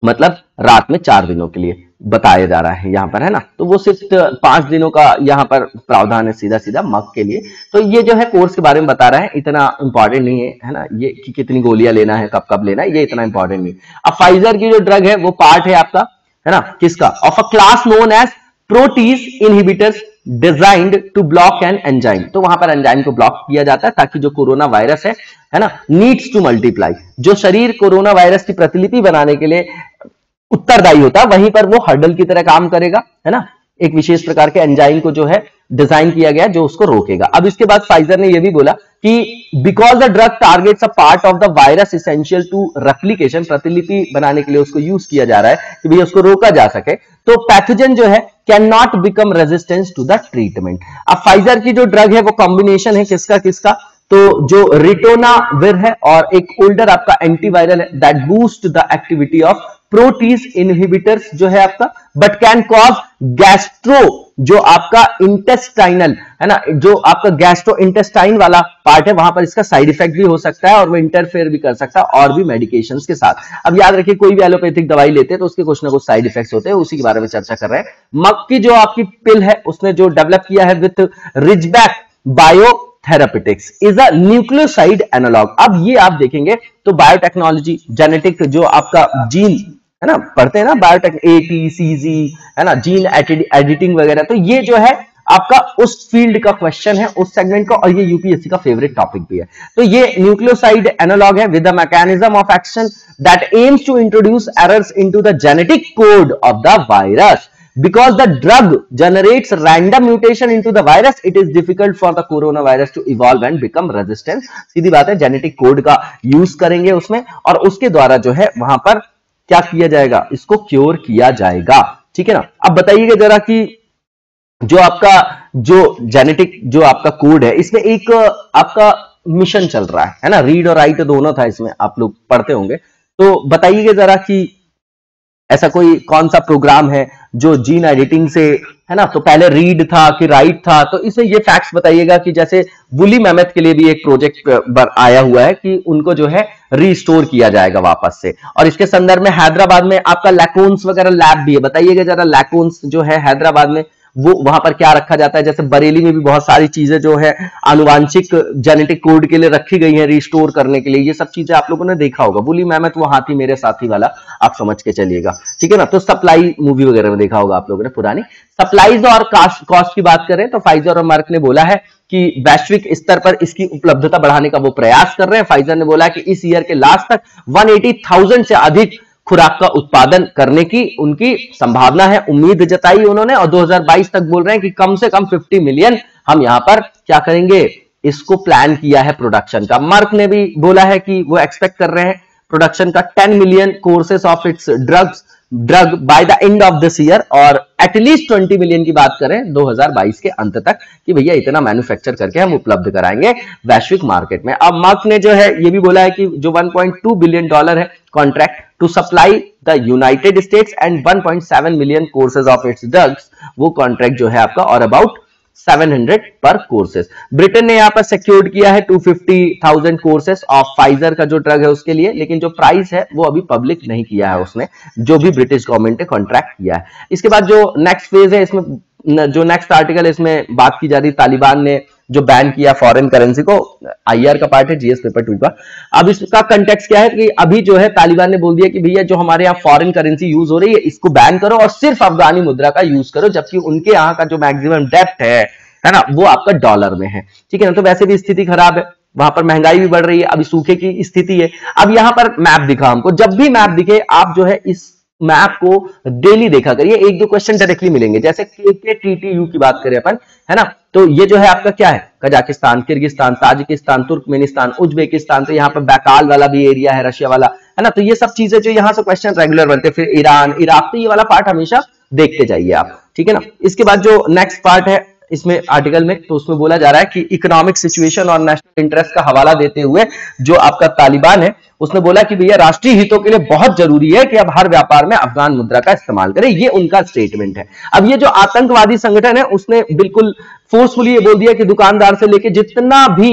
मतलब रात में 4 दिनों के लिए बताया जा रहा है यहां पर, है ना। तो वो सिर्फ 5 दिनों का यहां पर प्रावधान है सीधा सीधा मर्क के लिए। तो ये जो है कोर्स के बारे में बता रहा है, इतना इंपॉर्टेंट नहीं है ना, ये कि कितनी गोलियां लेना है, कब कब लेना है, ये इतना इंपॉर्टेंट नहीं। अब फाइजर की जो ड्रग है वो पार्ट है आपका, है ना, किसका, of a class known as protease inhibitors designed to block an enzyme. तो वहां पर एंजाइम को ब्लॉक किया जाता है ताकि जो कोरोना वायरस है ना, नीड्स टू मल्टीप्लाई, जो शरीर कोरोना वायरस की प्रतिलिपि बनाने के लिए उत्तरदायी होता है वहीं पर वो हर्डल की तरह काम करेगा, है ना, एक विशेष प्रकार के एंजाइम को जो है डिजाइन किया गया जो उसको रोकेगा। अब इसके बाद फाइजर ने यह भी बोला कि because the drug targets a part of the virus essential to replication, प्रतिलिपि बनाने के लिए उसको यूज किया जा रहा है कि भैया उसको रोका जा सके, तो पैथोजन जो है can not become resistance to the treatment. अब फाइजर की जो ड्रग है वो कॉम्बिनेशन है किसका किसका, तो जो रिटोनाविर है और एक ओल्डर आपका एंटीवायरल है that boost the activity of protease inhibitors जो है आपका, बट कैन कॉज गैस्ट्रो, जो आपका इंटेस्टाइनल है ना, जो आपका गैस्ट्रो इंटेस्टाइन वाला पार्ट है वहां पर इसका साइड इफेक्ट भी हो सकता है और वो इंटरफेयर भी कर सकता है और भी मेडिकेशंस के साथ। अब याद रखिए कोई भी एलोपैथिक दवाई लेते हैं तो उसके कुछ ना कुछ साइड इफेक्ट्स होते हैं, उसी के बारे में चर्चा कर रहे हैं। मक की जो आपकी पिल है उसने जो डेवलप किया है with Ridgeback Biotherapeutics is a nucleoside analogue. अब ये आप देखेंगे तो बायोटेक्नोलॉजी, जेनेटिक जो आपका जीन है ना, पढ़ते हैं ना बायोटेक, ATCG है ना, जीन एडिटिंग वगैरह, तो ये जो है आपका उस फील्ड का क्वेश्चन है, उस सेगमेंट का, और ये यूपीएससी का फेवरेट टॉपिक भी है। तो ये न्यूक्लियोसाइड एनालॉग है with the mechanism of action that aims to introduce errors into the genetic code of the virus. Because the drug generates random mutation into the virus, it is difficult for the coronavirus to evolve and become resistant। सीधी बात है, genetic code का use करेंगे उसमें और उसके द्वारा जो है वहां पर क्या किया जाएगा, इसको क्योर किया जाएगा। ठीक है ना। अब बताइएगा जरा कि जो आपका जो जेनेटिक जो आपका कोड है इसमें एक आपका मिशन चल रहा है ना, रीड और राइट दोनों था इसमें, आप लोग पढ़ते होंगे, तो बताइएगा जरा कि ऐसा कोई कौन सा प्रोग्राम है जो जीन एडिटिंग से है ना, तो पहले रीड था कि राइट था, तो इसमें ये फैक्ट्स बताइएगा कि जैसे वुली मैमथ के लिए भी एक प्रोजेक्ट आया हुआ है कि उनको जो है रिस्टोर किया जाएगा वापस से, और इसके संदर्भ में हैदराबाद में आपका लैकोन्स वगैरह लैब भी है। बताइएगा जरा लैकोन्स जो है हैदराबाद में वो वहां पर क्या रखा जाता है। जैसे बरेली में भी बहुत सारी चीजें जो है आनुवांशिक जेनेटिक कोड के लिए रखी गई हैं रिस्टोर करने के लिए, ये सब चीजें आप लोगों ने देखा होगा। वुली मैमथ वो हाथी मेरे साथी वाला आप समझ के चलिएगा, ठीक है ना। तो सप्लाई मूवी वगैरह में देखा होगा आप लोगों ने पुरानी। सप्लाईज और कॉस्ट की बात करें तो फाइजर और मर्क ने बोला है कि वैश्विक स्तर पर इसकी उपलब्धता बढ़ाने का वो प्रयास कर रहे हैं। फाइजर ने बोला कि इस ईयर के लास्ट तक 180,000 से अधिक खुराक का उत्पादन करने की उनकी संभावना है, उम्मीद जताई उन्होंने, और 2022 तक बोल रहे हैं कि कम से कम 50 मिलियन हम यहां पर क्या करेंगे, इसको प्लान किया है प्रोडक्शन का। मर्क ने भी बोला है कि वो एक्सपेक्ट कर रहे हैं प्रोडक्शन का 10 million courses of its drug by the end of this year, और एटलीस्ट 20 मिलियन की बात करें 2022 के अंत तक कि भैया इतना मैन्युफैक्चर करके हम उपलब्ध कराएंगे वैश्विक मार्केट में। अब मर्क ने जो है ये भी बोला है कि जो $1.2 बिलियन है contract to supply the United States and 1.7 million courses of its drugs, वो कॉन्ट्रैक्ट जो है आपका, और अबाउट 700 पर कोर्सेस। ब्रिटेन ने यहां पर सिक्योर्ड किया है 250,000 कोर्सेस ऑफ फाइजर का जो ड्रग है उसके लिए, लेकिन जो प्राइस है वो अभी पब्लिक नहीं किया है उसने, जो भी ब्रिटिश गवर्नमेंट ने कॉन्ट्रैक्ट किया है। इसके बाद जो नेक्स्ट फेज है इसमें, जो नेक्स्ट आर्टिकल है इसमें बात की जा रही, तालिबान ने जो बैन किया फॉरेन करेंसी को, IR का पार्ट है GS पेपर 2 का। अब इसका कंटेक्स्ट क्या है कि अभी जो है तालिबान ने बोल दिया कि भैया जो हमारे यहाँ फॉरेन करेंसी यूज हो रही है इसको बैन करो और सिर्फ अफगानी मुद्रा का यूज करो, जबकि उनके यहाँ का जो मैक्सिमम डेप्ट है ना, वो आपका डॉलर में है। ठीक है ना। तो वैसे भी स्थिति खराब है, वहां पर महंगाई भी बढ़ रही है, अभी सूखे की स्थिति है। अब यहां पर मैप दिखा हमको, जब भी मैप दिखे आप जो है इस मैप को डेली देखा करिए, एक दो क्वेश्चन डायरेक्टली मिलेंगे। जैसे KKTTU की बात करें अपन, है ना, तो ये जो है आपका क्या है, Kazakhstan, Kyrgyzstan, Tajikistan, Turkmenistan, Uzbekistan, तो यहाँ पर बैकाल वाला भी एरिया है, रशिया वाला, है ना। तो ये सब चीजें जो यहाँ से क्वेश्चन रेगुलर बनते हैं। फिर ईरान, इराक, तो ये वाला पार्ट हमेशा देखते जाइए आप, ठीक है ना। इसके बाद जो नेक्स्ट पार्ट है इसमें आर्टिकल में, तो उसमें बोला जा रहा है कि इकोनॉमिक सिचुएशन और नेशनल इंटरेस्ट का हवाला देते हुए जो आपका तालिबान है उसने बोला कि भैया राष्ट्रीय हितों के लिए बहुत जरूरी है कि अब हर व्यापार में अफगान मुद्रा का इस्तेमाल करें, ये उनका स्टेटमेंट है। अब ये जो आतंकवादी संगठन है उसने बिल्कुल फोर्सफुली ये बोल दिया कि दुकानदार से लेके जितना भी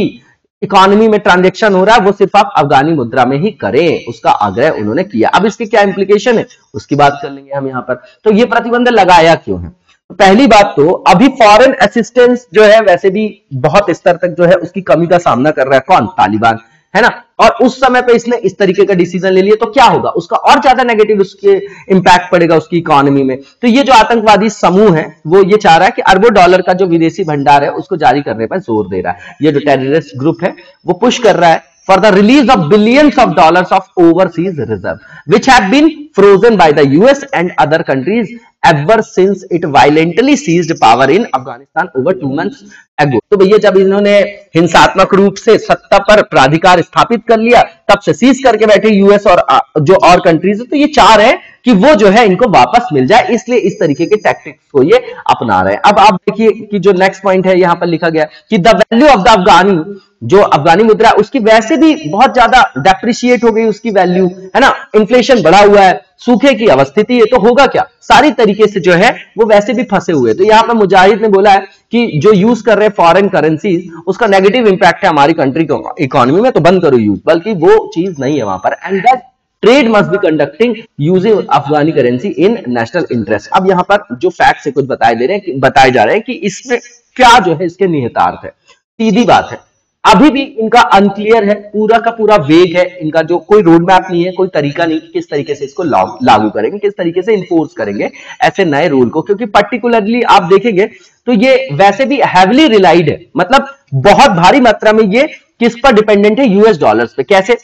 इकोनॉमी में ट्रांजैक्शन हो रहा है वो सिर्फ आप अफगानी मुद्रा में ही करें, उसका आग्रह उन्होंने किया। अब इसके क्या इंप्लीकेशन है उसकी बात कर लेंगे हम यहाँ पर। तो ये प्रतिबंध लगाया क्यों है? पहली बात तो अभी फॉरेन असिस्टेंस जो है वैसे भी बहुत स्तर तक जो है उसकी कमी का सामना कर रहा है कौन? तालिबान, है ना। और उस समय पे इसने इस तरीके का डिसीजन ले लिया तो क्या होगा, उसका और ज्यादा नेगेटिव उसके इंपैक्ट पड़ेगा उसकी इकोनॉमी में। तो ये जो आतंकवादी समूह है वो ये चाह रहा है कि अरबों डॉलर का जो विदेशी भंडार है उसको जारी करने पर जोर दे रहा है। ये जो टेररिस्ट ग्रुप है वो पुश कर रहा है for the release of billions of dollars of overseas reserve, which have been frozen by the US and other countries ever since it violently seized power in Afghanistan over 2 months ago. तो भैया जब इन्होंने हिंसात्मक रूप से सत्ता पर प्राधिकार स्थापित कर लिया, तब से सीज करके बैठे यूएस और जो और कंट्रीज है, तो ये चाह रहे हैं कि वो जो है इनको वापस मिल जाए, इसलिए इस तरीके के टैक्टिक्स को ये अपना रहे हैं। अब आप देखिए कि जो नेक्स्ट पॉइंट है यहां पर लिखा गया कि द वैल्यू ऑफ द अफगानी, जो अफगानी मुद्रा उसकी वैसे भी बहुत ज्यादा डेप्रिशिएट हो गई, उसकी वैल्यू है ना, इन्फ्लेशन बढ़ा हुआ है, सूखे की अवस्थिति है, तो होगा क्या, सारी तरीके से जो है वो वैसे भी फंसे हुए। तो यहाँ पर मुजाहिद ने बोला है कि जो यूज कर रहे हैं फॉरेन करेंसीज, उसका नेगेटिव इंपैक्ट है हमारी कंट्री को इकोनॉमी में, तो बंद करो यूज, बल्कि वो चीज नहीं है वहां पर। And that trade must be conducting using Afghani currency in national interest. अब यहाँ पर जो फैक्ट से कुछ बताए जा रहे हैं कि इसमें क्या जो है इसके निहितार्थ है। सीधी बात है, अभी भी इनका अनक्लियर है, पूरा का पूरा वेग है, इनका जो कोई रोड मैप नहीं है, कोई तरीका नहीं किस तरीके से इसको लागू करेंगे, किस तरीके से इन्फोर्स करेंगे ऐसे नए रूल को। क्योंकि पर्टिकुलरली आप देखेंगे तो ये वैसे भी हैविली रिलाइड है, मतलब बहुत भारी मात्रा में ये किस पर डिपेंडेंट है, यूएस डॉलर्स पे। कैसे,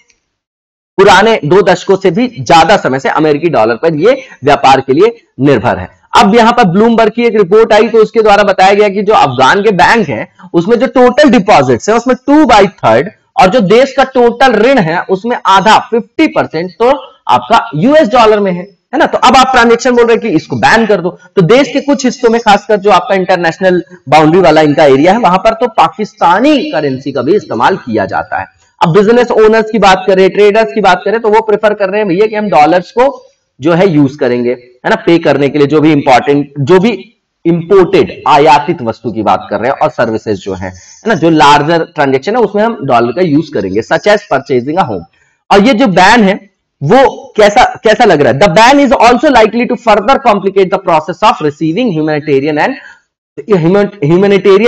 पुराने 2 दशकों से भी ज्यादा समय से अमेरिकी डॉलर पर ये व्यापार के लिए निर्भर है। अब यहां पर ब्लूमबर्ग की एक रिपोर्ट आई, तो उसके द्वारा बताया गया कि जो अफगान के बैंक हैं उसमें जो टोटल डिपॉजिट्स है उसमें 2/3 और जो देश का टोटल ऋण है उसमें आधा 50% तो आपका यूएस डॉलर में है ना। तो अब आप ट्रांजेक्शन बोल रहे हैं कि इसको बैन कर दो, तो देश के कुछ हिस्सों में, खासकर जो आपका इंटरनेशनल बाउंड्री वाला इनका एरिया है, वहां पर तो पाकिस्तानी करेंसी का भी इस्तेमाल किया जाता है। अब बिजनेस ओनर्स की बात करें, ट्रेडर्स की बात करें, तो वो प्रेफर कर रहे हैं भैया कि हम डॉलर्स को जो है यूज करेंगे, है ना, पे करने के लिए, जो भी इंपॉर्टेंट, जो भी इंपोर्टेड आयातित वस्तु की बात कर रहे हैं, और सर्विसेज जो है ना, जो लार्जर ट्रांजेक्शन है उसमें हम डॉलर का यूज करेंगे, such as purchasing a home. और ये जो बैन है वो कैसा लग रहा है, the ban is also likely to further complicate the process of receiving humanitarian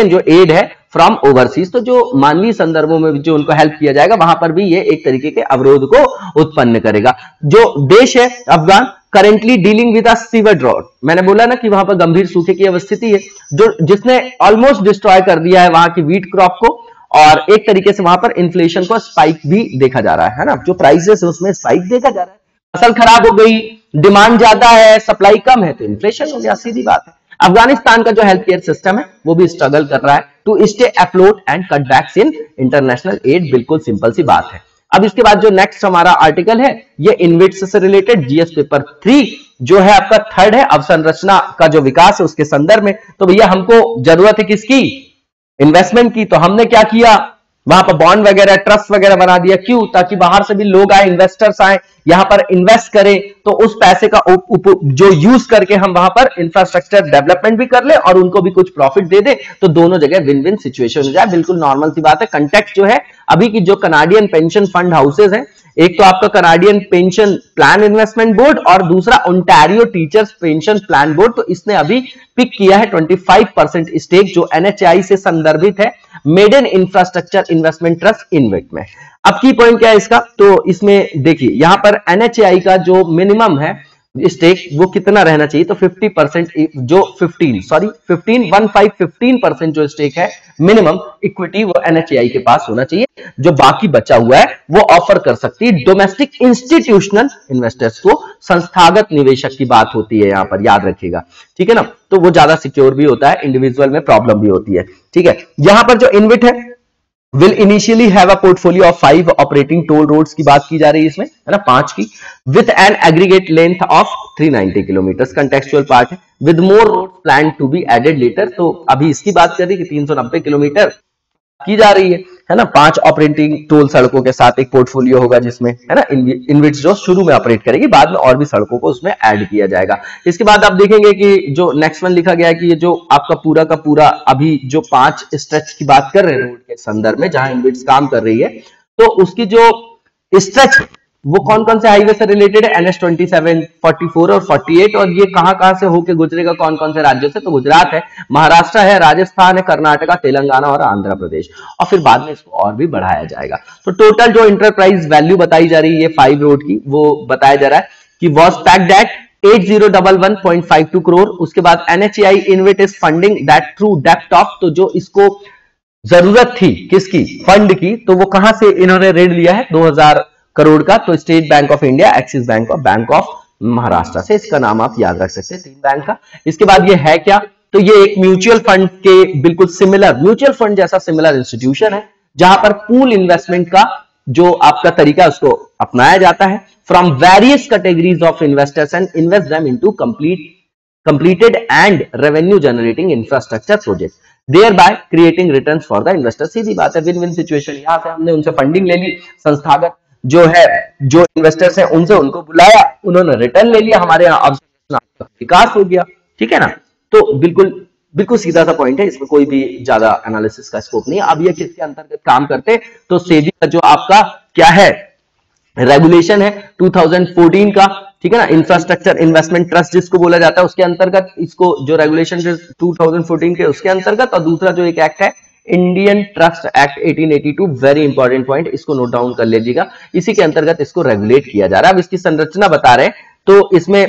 जो एड है फ्रॉम ओवरसीज। तो जो मानवीय संदर्भों में जो उनको हेल्प किया जाएगा, वहां पर भी ये एक तरीके के अवरोध को उत्पन्न करेगा। जो देश है Afghan currently dealing with a severe drought, मैंने बोला ना कि वहां पर गंभीर सूखे की अवस्थिति है, जो जिसने ऑलमोस्ट डिस्ट्रॉय कर दिया है वहां की व्हीट क्रॉप को, और एक तरीके से वहां पर इन्फ्लेशन को स्पाइक भी देखा जा रहा है ना, जो प्राइसेस है उसमें स्पाइक देखा जा रहा है। फसल खराब हो गई, डिमांड ज्यादा है, सप्लाई कम है, तो इन्फ्लेशन हो गया, सीधी बात है। अफगानिस्तान का जो हेल्थ केयर सिस्टम है वो भी स्ट्रगल कर रहा है to stay afloat and cutbacks in international aid, बिल्कुल सिंपल सी बात है। अब इसके बाद जो नेक्स्ट हमारा आर्टिकल है ये इनविट्स से रिलेटेड, जीएस पेपर 3 जो है आपका थर्ड है, अवसंरचना का जो विकास है उसके संदर्भ में। तो भैया हमको जरूरत है किसकी, इन्वेस्टमेंट की, तो हमने क्या किया, वहां पर बॉन्ड वगैरह, ट्रस्ट वगैरह बना दिया। क्यों, ताकि बाहर से भी लोग आए, इन्वेस्टर्स आए, यहां पर इन्वेस्ट करें, तो उस पैसे का जो यूज करके हम वहां पर इंफ्रास्ट्रक्चर डेवलपमेंट भी कर ले और उनको भी कुछ प्रॉफिट दे दे, तो दोनों जगह विन विन सिचुएशन हो जाए। बिल्कुल नॉर्मल सी बात है। कंटेक्स्ट जो है अभी की जो कनाडियन पेंशन फंड हाउसेज हैं, एक तो आपका Canadian pension plan investment board और दूसरा Ontario teachers pension plan board, तो इसने अभी पिक किया है 25% स्टेक जो एनएचआई से संदर्भित है, made in infrastructure investment trust invade में। अब की पॉइंट क्या है इसका, तो इसमें देखिए यहां पर एनएचआई का जो मिनिमम है स्टेक वो कितना रहना चाहिए, तो 50% जो 15% जो स्टेक है मिनिमम इक्विटी वो एनएचआई के पास होना चाहिए। जो बाकी बचा हुआ है वो ऑफर कर सकती है डोमेस्टिक इंस्टीट्यूशनल इन्वेस्टर्स को, संस्थागत निवेशक की बात होती है यहां पर, याद रखिएगा, ठीक है ना। तो वो ज्यादा सिक्योर भी होता है, इंडिविजुअल में प्रॉब्लम भी होती है, ठीक है। यहां पर जो इनविट है will initially have a portfolio of 5 operating toll roads की बात की जा रही है इसमें, है ना, 5 की, with an aggregate length of 390 kilometre, contextual part है, with more roads planned to be added later। तो अभी इसकी बात कर रही है कि 390 किलोमीटर की जा रही है ना, 5 ऑपरेटिंग टोल सड़कों के साथ एक पोर्टफोलियो होगा जिसमें, है ना, इनविट्स जो शुरू में ऑपरेट करेगी, बाद में और भी सड़कों को उसमें ऐड किया जाएगा। इसके बाद आप देखेंगे कि जो नेक्स्ट वन लिखा गया है कि ये जो आपका पूरा का पूरा अभी जो 5 स्ट्रेच की बात कर रहे हैं रोड के संदर्भ में जहां इनविट्स काम कर रही है, तो उसकी जो स्ट्रेच वो कौन कौन से हाईवे से रिलेटेड है, NH 27, 44 और 48, और ये कहां से होके गुजरेगा, कौन कौन से राज्यों से, तो गुजरात है, महाराष्ट्र है, राजस्थान है, कर्नाटका, तेलंगाना और आंध्र प्रदेश, और फिर बाद में इसको और भी बढ़ाया जाएगा। तो टोटल जो इंटरप्राइज वैल्यू बताई जा रही है 5 रोड की, वो बताया जा रहा है कि वॉज पैक्ड एट 8011.52 करोड़। उसके बाद NHAI InvIT is funding that through डेप्ट ऑफ, तो जो इसको जरूरत थी किसकी, फंड की, तो वो कहां से इन्होंने ऋण लिया है 2000 करोड़ का, तो state bank of India, axis bank और बैंक ऑफ महाराष्ट्र से। इसका नाम आप याद रख सकते हैं, 3 बैंक का। इसके बाद ये है क्या, तो ये एक म्यूचुअल फंड के बिल्कुल सिमिलर, म्यूचुअल फंड जैसा सिमिलर इंस्टीट्यूशन है, जहां पर पूल इन्वेस्टमेंट का जो आपका तरीका उसको अपनाया जाता है, from various categories of investors and invest them into completed and revenue generating infrastructure projects, thereby creating returns for the investor। सीधी बात है, विन विन सिचुएशन। यहां से हमने उनसे फंडिंग ले ली, संस्थागत जो है, जो इन्वेस्टर्स हैं उनसे उनको बुलाया, उन्होंने रिटर्न ले लिया, हमारे यहाँ विकास हो गया। ठीक है ना, तो बिल्कुल बिल्कुल सीधा सा पॉइंट है, इसमें कोई भी ज्यादा एनालिसिस का स्कोप नहीं है। अब ये किसके अंतर्गत काम करते, तो सेबी का जो आपका क्या है रेगुलेशन है 2014 का, ठीक है ना, इंफ्रास्ट्रक्चर इन्वेस्टमेंट ट्रस्ट जिसको बोला जाता है, उसके अंतर्गत इसको जो रेगुलेशन 2014 के उसके अंतर्गत, और दूसरा जो एक एक्ट है Indian trust act 1882, very important point, इसको नोट डाउन कर लीजिएगा, इसी के अंतर्गत इसको रेगुलेट किया जा रहा है। अब इसकी संरचना बता रहे हैं, तो इसमें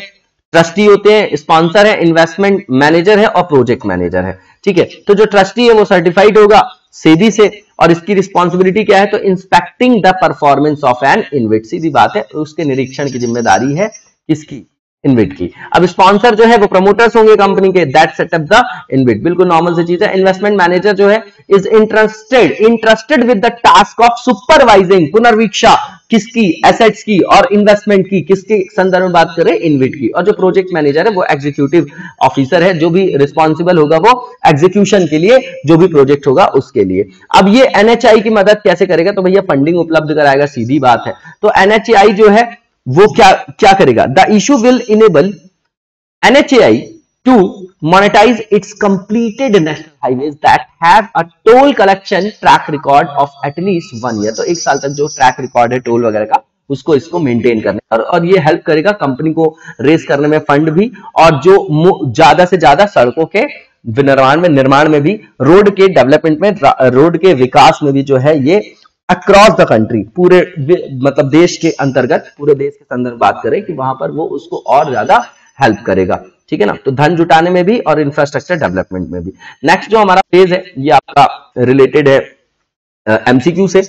ट्रस्टी होते हैं, स्पॉन्सर है, इन्वेस्टमेंट मैनेजर है और प्रोजेक्ट मैनेजर है। ठीक है, तो जो ट्रस्टी है वो सर्टिफाइड होगा सेबी से, और इसकी रिस्पॉन्सिबिलिटी क्या है, तो inspecting the performance of an InvIT. सीधी बात है, उसके निरीक्षण की जिम्मेदारी है किसकी, इन्वेट की। अब स्पॉन्सर जो है वो प्रमोटर्स होंगे कंपनी के, that set up the InvIT, बिल्कुल नॉर्मल सी चीज है। इन्वेस्टमेंट मैनेजर जो है is interested with the task of supervising, पुनर्वीक्षा किसकी, एसेट्स की और इन्वेस्टमेंट की, किसके संदर्भ में बात करें, इन्वेट की। और जो प्रोजेक्ट मैनेजर है वो एग्जीक्यूटिव ऑफिसर है, जो भी रिस्पॉन्सिबल होगा वो एग्जीक्यूशन के लिए, जो भी प्रोजेक्ट होगा उसके लिए। अब ये एनएचआई की मदद कैसे करेगा, तो भैया फंडिंग उपलब्ध कराएगा, सीधी बात है। तो एनएचआई जो है वो क्या करेगा, the issue will enable NHAI to monetize its completed national highways that have a toll collection track record of at least 1 year। तो 1 साल तक जो ट्रैक रिकॉर्ड है टोल वगैरह का, उसको इसको मेंटेन करने और ये हेल्प करेगा कंपनी को रेस करने में फंड भी, और जो ज्यादा से ज्यादा सड़कों के निर्माण में भी, रोड के डेवलपमेंट में, रोड के विकास में भी जो है ये अक्रॉस द कंट्री, पूरे मतलब देश के अंतर्गत, पूरे देश के संदर्भ बात करें कि वहां पर वो उसको और ज्यादा हेल्प करेगा। ठीक है ना, तो धन जुटाने में भी और इंफ्रास्ट्रक्चर डेवलपमेंट में भी। नेक्स्ट जो हमारा फेज है ये आपका रिलेटेड है एमसीक्यू से,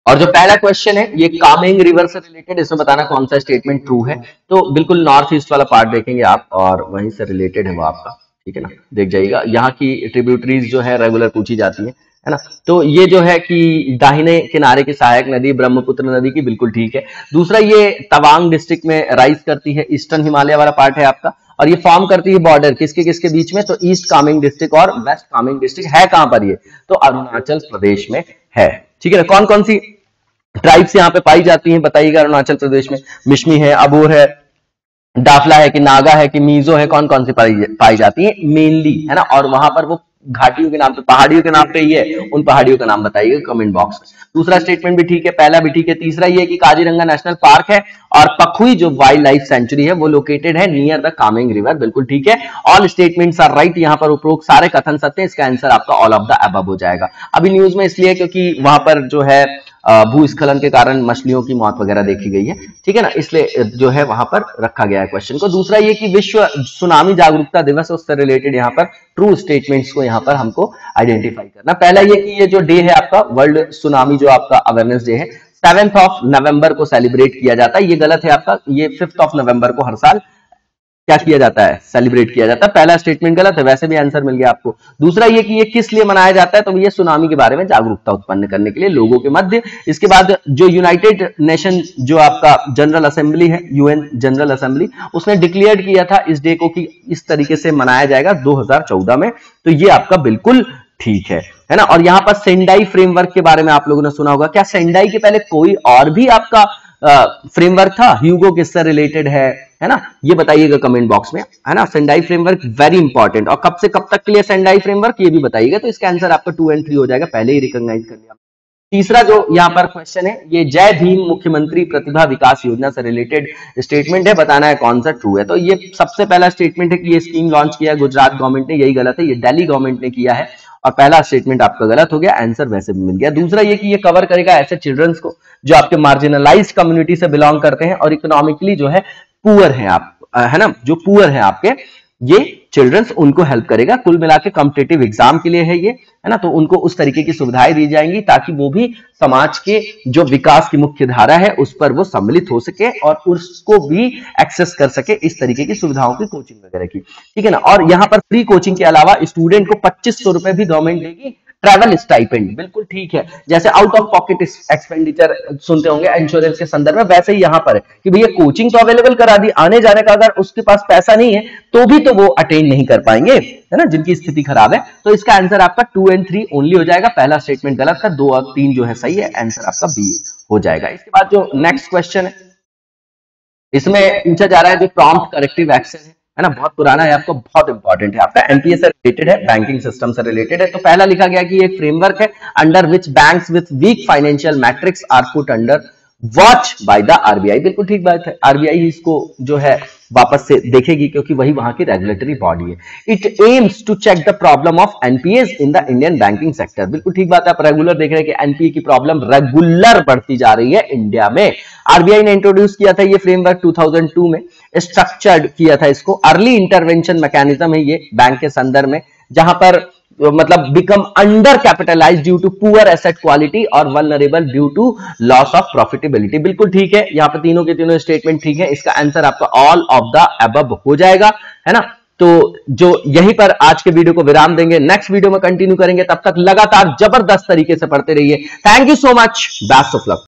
और जो पहला क्वेश्चन है ये कामेंग रिवर से रिलेटेड, इसमें बताना कौन सा स्टेटमेंट ट्रू है। तो बिल्कुल नॉर्थ ईस्ट वाला पार्ट देखेंगे आप, और वहीं से रिलेटेड है वो आपका, ठीक है ना, देख जाइएगा। यहाँ की ट्रिब्यूटरीज जो है रेगुलर पूछी जाती है ना। तो ये जो है कि दाहिने किनारे की सहायक नदी ब्रह्मपुत्र नदी की, बिल्कुल ठीक है। दूसरा ये तवांग डिस्ट्रिक्ट में राइज करती है, ईस्टर्न हिमालय वाला पार्ट है आपका, और ये फॉर्म करती है बॉर्डर किसके किसके बीच में, तो ईस्ट कामेंग डिस्ट्रिक्ट और वेस्ट कामेंग डिस्ट्रिक्ट है कहां पर, ये तो अरुणाचल प्रदेश में है। ठीक है ना, कौन कौन सी ट्राइब्स यहाँ पे पाई जाती हैं बताइएगा अरुणाचल प्रदेश में, मिश्मी है, अबोर है, डाफला है कि नागा है कि मीजो है, कौन कौन सी पाई जाती है मेनली, है ना। और वहां पर वो घाटियों के नाम पे, पहाड़ियों के नाम पे ही है, उन पहाड़ियों का नाम बताइएगा कमेंट बॉक्स में। दूसरा स्टेटमेंट भी ठीक है, पहला भी ठीक है। तीसरा ये कि काजीरंगा नेशनल पार्क है और पखुई जो वाइल्ड लाइफ सेंचुरी है वो लोकेटेड है नियर द कामेंग रिवर, बिल्कुल ठीक है। ऑल स्टेटमेंट्स आर राइट, यहाँ पर उपरोक्त सारे कथन सत्य हैं, इसका आंसर आपका ऑल ऑफ द अबव हो जाएगा। अभी न्यूज में इसलिए क्योंकि वहां पर जो है भूस्खलन के कारण मछलियों की मौत वगैरह देखी गई है, ठीक है ना, इसलिए जो है वहां पर रखा गया है क्वेश्चन को। दूसरा ये कि विश्व सुनामी जागरूकता दिवस, उससे रिलेटेड यहाँ पर ट्रू स्टेटमेंट्स को यहाँ पर हमको आइडेंटिफाई करना। पहला ये कि ये जो डे है आपका वर्ल्ड सुनामी जो आपका अवेयरनेस डे है 7 नवंबर को सेलिब्रेट किया जाता है, ये गलत है आपका, ये 5 नवंबर को हर साल क्या किया जाता है, सेलिब्रेट किया जाता है। पहला स्टेटमेंट गलत है, वैसे भी आंसर मिल गया आपको। दूसरा ये कि ये किस लिए मनाया जाता है, तो ये सुनामी के बारे में जागरूकता उत्पन्न करने के लिए लोगों के मध्य। इसके बाद जो यूनाइटेड नेशन जो आपका जनरल असेंबली है, यूएन जनरल असेंबली, उसने डिक्लेयर किया था इस डे को कि इस तरीके से मनाया जाएगा 2014 में, तो ये आपका बिल्कुल ठीक है ना। और यहाँ पर सेंडाई फ्रेमवर्क के बारे में आप लोगों ने सुना होगा, क्या सेंडाई के पहले कोई और भी आपका फ्रेमवर्क था, ह्यूगो किससे रिलेटेड है ना, ये बताइएगा कमेंट बॉक्स में, है ना। सेंडाई फ्रेमवर्क वेरी इंपॉर्टेंट, और कब से कब तक के लिए सेंडाई फ्रेमवर्क ये भी बताइएगा, तो इसका आंसर आपका 2 और 3 हो जाएगा, पहले ही रिकॉग्नाइज कर लिया। तीसरा जो यहाँ पर क्वेश्चन है ये जय भीम मुख्यमंत्री प्रतिभा विकास योजना से रिलेटेड स्टेटमेंट है, बताना है कौन सा ट्रू है। तो ये सबसे पहला स्टेटमेंट है कि ये स्कीम लॉन्च किया है गुजरात गवर्नमेंट ने, यही गलत है, ये दिल्ली गवर्नमेंट ने किया है, और पहला स्टेटमेंट आपका गलत हो गया, आंसर वैसे भी मिल गया। दूसरा ये कि ये कवर करेगा ऐसे चिल्ड्रंस को जो आपके मार्जिनलाइज्ड कम्युनिटी से बिलोंग करते हैं और इकोनॉमिकली जो है पुअर हैं आप, है ना, जो पुअर हैं आपके, ये चिल्ड्रंस उनको हेल्प करेगा। कुल मिला के कॉम्पिटिटिव एग्जाम के लिए है ये, है ना। तो उनको उस तरीके की सुविधाएं दी जाएंगी ताकि वो भी समाज के जो विकास की मुख्य धारा है उस पर वो सम्मिलित हो सके और उसको भी एक्सेस कर सके, इस तरीके की सुविधाओं की कोचिंग वगैरह की, ठीक है ना। और यहाँ पर फ्री कोचिंग के अलावा स्टूडेंट को 2500 रुपए भी गवर्नमेंट देगी ट्रैवल स्टाइपेंड, बिल्कुल ठीक है। जैसे आउट ऑफ पॉकेट एक्सपेंडिचर सुनते होंगे इंश्योरेंस के संदर्भ में, वैसे ही यहां पर है कि भैया कोचिंग तो अवेलेबल करा दी, आने जाने का अगर उसके पास पैसा नहीं है तो भी तो वो अटेंड नहीं कर पाएंगे, है ना, जिनकी स्थिति खराब है। तो इसका आंसर आपका 2 और 3 ओनली हो जाएगा। पहला स्टेटमेंट गलत था, 2 और 3 जो है सही है, आंसर आपका बी हो जाएगा। इसके बाद जो नेक्स्ट क्वेश्चन है इसमें पूछा जा रहा है जो प्रॉम्प्ट करेक्टिव एक्शन है ना, बहुत पुराना है, आपको बहुत इंपॉर्टेंट है, आपका एमपीएस से रिलेटेड है, बैंकिंग सिस्टम से रिलेटेड है। तो पहला लिखा गया कि एक फ्रेमवर्क है under which banks with weak financial metrics are put under watch by the RBI. बिल्कुल ठीक बात है, आरबीआई इसको जो है वापस से देखेगी क्योंकि वही वहां की रेगुलेटरी बॉडी है। It aims to check the problem of NPAs in the Indian banking sector. बिल्कुल ठीक बात है, आप रेगुलर देख रहे हैं कि एनपीए की प्रॉब्लम रेगुलर बढ़ती जा रही है इंडिया में। आरबीआई ने इंट्रोड्यूस किया था ये फ्रेमवर्क 2002 में, स्ट्रक्चर्ड किया था इसको। अर्ली इंटरवेंशन मैकेनिज्म है ये बैंक के संदर्भ में, जहां पर मतलब become under capitalise due to poor asset quality और vulnerable due to loss of profitability. बिल्कुल ठीक है, यहाँ पे तीनों के तीनों स्टेटमेंट ठीक है। इसका आंसर आपका ऑल ऑफ द अबव हो जाएगा, है ना। तो जो यहीं पर आज के वीडियो को विराम देंगे, नेक्स्ट वीडियो में कंटिन्यू करेंगे। तब तक लगातार जबरदस्त तरीके से पढ़ते रहिए। Thank you so much, best of luck.